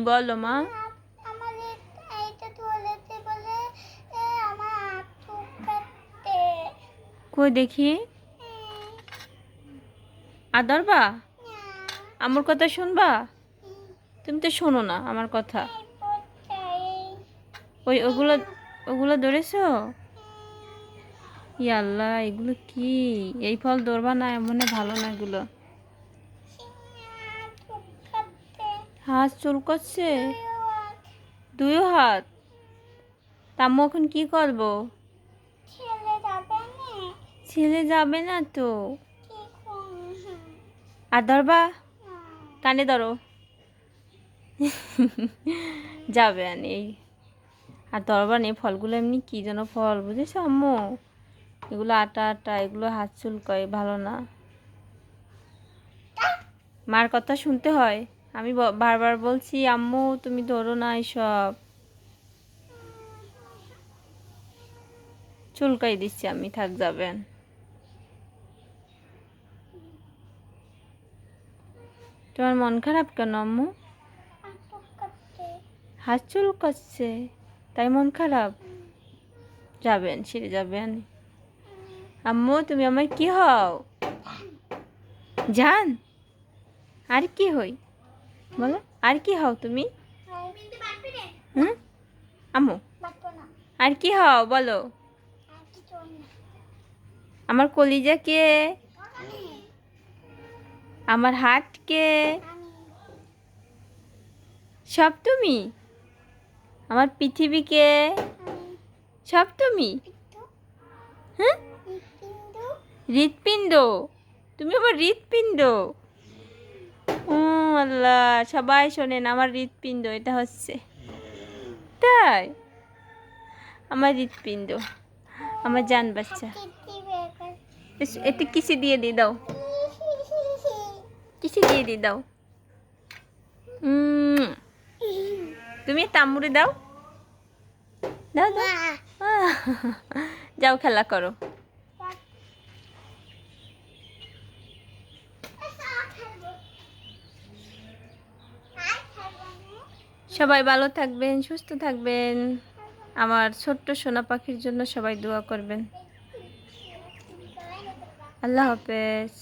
বলো মা। আমাদের এইটা তোলেতে বলে আমার হাত কাটতে। কই দেখি। আদরবা আমার কথা শুনবা? তুমি তো শোনো না আমার কথা। ওই ওগুলো ওগুলো ধরেছো? ই আল্লাহ, এগুলো কি? এই ফল ধরবা না, এমন ভালো না এগুলো। হাত চুলকাচ্ছে? দুই হাত? তাম্মু এখন কি করবো? ছেলে যাবে না তো। আর ধরবা? কানে ধরো। যাবে আনি এই। আর ধরবা নেই, ফলগুলো এমনি কি যেন ফল, বুঝেছো আম্মু? এগুলো আটা আটা, এগুলো হাত চুলকায়, ভালো না। মার কথা শুনতে হয়। আমি বারবার বলছি আম্মু তুমি ধরো না এসব। চুলকাই দিচ্ছি আমি, থাক যাবেন। তোমার মন খারাপ কেন আম্মু? হাত চুলকাচ্ছে তাই মন খারাপ? যাবেন, সেরে যাবেন। আম্মু তুমি আমার কি হও? জান? আর কি হই বলো, আর কি হও তুমি? হুম আম্মু আর কি হও বলো? আমার কলিজা কে? আমার হাত কে? সব তুমি? আমার পৃথিবীকে সব তুমি? হ্যাঁ, হৃৎপিণ্ড? তুমি আমার হৃৎপিণ্ড? ও আল্লাহ, সবাই শোনেন, আমার হৃৎপিণ্ড এটা হচ্ছে। তাই? আমার হৃৎপিণ্ড, আমার জান বাচ্চা। একটু কিসে দিয়ে দি দাও, কিসে দিয়ে দি দাও। তুমি তাম্মুরে দাও, দাও দাও। যাও খেলা করো। সবাই ভালো থাকবেন, সুস্থ থাকবেন। আমার ছোট্ট সোনা পাখির জন্য সবাই দোয়া করবেন। আল্লাহ হাফেজ।